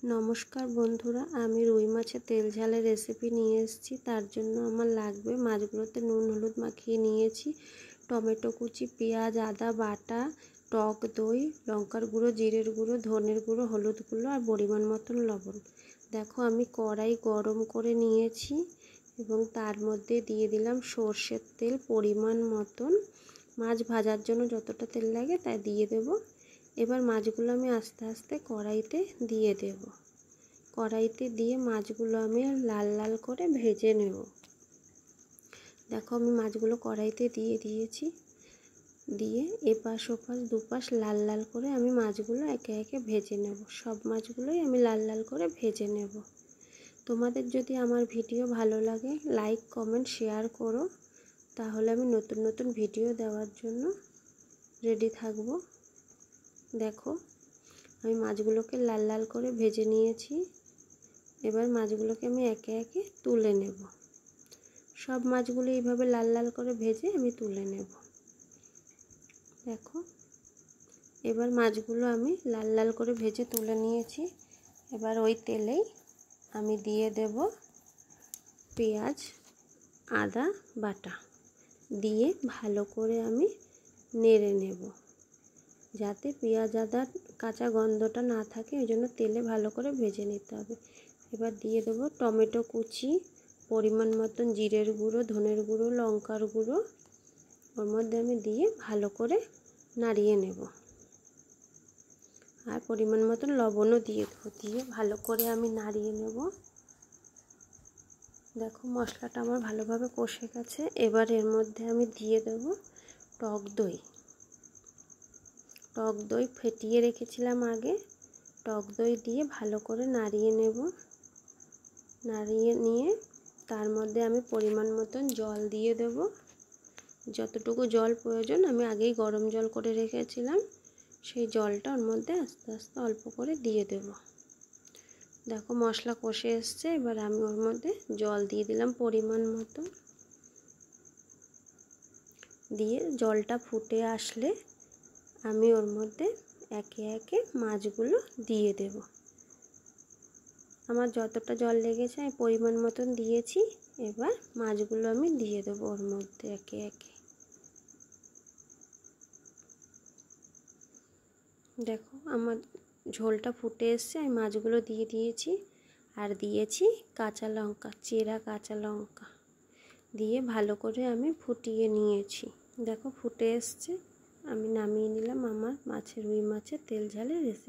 নমস্কার বন্ধুরা, আমি রুই মাছের তেল ঝালের রেসিপি নিয়ে এসেছি। তার জন্য আমার লাগবে মাছগুলোতে নুন হলুদ মাখিয়ে নিয়েছি, টমেটো কুচি, পেঁয়াজ আদা বাটা, টক দই, লঙ্কার গুঁড়ো, জিরের গুঁড়ো, ধনের গুঁড়ো, হলুদ গুঁড়ো আর পরিমাণ মতন লবণ। দেখো আমি কড়াই গরম করে নিয়েছি এবং তার মধ্যে দিয়ে দিলাম সর্ষের তেল পরিমাণ মতন। মাছ ভাজার জন্য যতটা তেল লাগে তাই দিয়ে দেব। এবার মাছগুলো আমি আস্তে আস্তে কড়াইতে দিয়ে দেব। কড়াইতে দিয়ে মাছগুলো আমি লাল লাল করে ভেজে নেব। দেখো আমি মাছগুলো কড়াইতে দিয়ে দিয়েছি, দিয়ে এপাশ ওপাশ দুপাশ লাল লাল করে আমি মাছগুলো একে একে ভেজে নেব। সব মাছগুলোই আমি লাল লাল করে ভেজে নেব। তোমাদের যদি আমার ভিডিও ভালো লাগে লাইক কমেন্ট শেয়ার করো, তাহলে আমি নতুন নতুন ভিডিও দেওয়ার জন্য রেডি থাকব। দেখো আমি মাছগুলোকে লাল লাল করে ভেজে নিয়েছি। এবার মাছগুলোকে আমি একে একে তুলে নেব। সব মাছগুলো এইভাবে লাল লাল করে ভেজে আমি তুলে নেব। দেখো এবার মাছগুলো আমি লাল লাল করে ভেজে তুলে নিয়েছি। এবার ওই তেলেই আমি দিয়ে দেব পেঁয়াজ আদা বাটা, দিয়ে ভালো করে আমি নেড়ে নেব যাতে পেঁয়াজ আদার কাঁচা গন্ধটা না থাকে, ওই জন্য তেলে ভালো করে ভেজে নিতে হবে। এবার দিয়ে দেবো টমেটো কুচি, পরিমাণ মতন জিরের গুঁড়ো, ধনের গুঁড়ো, লঙ্কার গুঁড়ো, ওর মধ্যে আমি দিয়ে ভালো করে নাড়িয়ে নেব। আর পরিমাণ মতন লবণও দিয়ে দেবো, দিয়ে ভালো করে আমি নাড়িয়ে নেব। দেখো মশলাটা আমার ভালোভাবে কষে গেছে। এবার এর মধ্যে আমি দিয়ে দেব টক দই। টক দই ফেটিয়ে রেখেছিলাম আগে, টক দই দিয়ে ভালো করে নাড়িয়ে নেব। নাড়িয়ে নিয়ে তার মধ্যে আমি পরিমাণ মতন জল দিয়ে দেব। যতটুকু জল প্রয়োজন আমি আগেই গরম জল করে রেখেছিলাম, সেই জলটা ওর মধ্যে আস্তে আস্তে অল্প করে দিয়ে দেব। দেখো মশলা কষে এসছে, এবার আমি ওর মধ্যে জল দিয়ে দিলাম পরিমাণ মতো। দিয়ে জলটা ফুটে আসলে আমি ওর মধ্যে একে একে মাছগুলো দিয়ে দেব। আমার যতটা জল লেগেছে আমি পরিমাণ মতন দিয়েছি। এবার মাছগুলো আমি দিয়ে দেবো ওর মধ্যে একে একে। দেখো আমার ঝোলটা ফুটে এসছে, আমি মাছগুলো দিয়ে দিয়েছি আর দিয়েছি কাঁচা লঙ্কা, চেরা কাঁচা লঙ্কা দিয়ে ভালো করে আমি ফুটিয়ে নিয়েছি। দেখো ফুটে এসছে, আমি নামিয়ে নিলাম আমার রুই মাছের তেল ঝালের রেসিপি।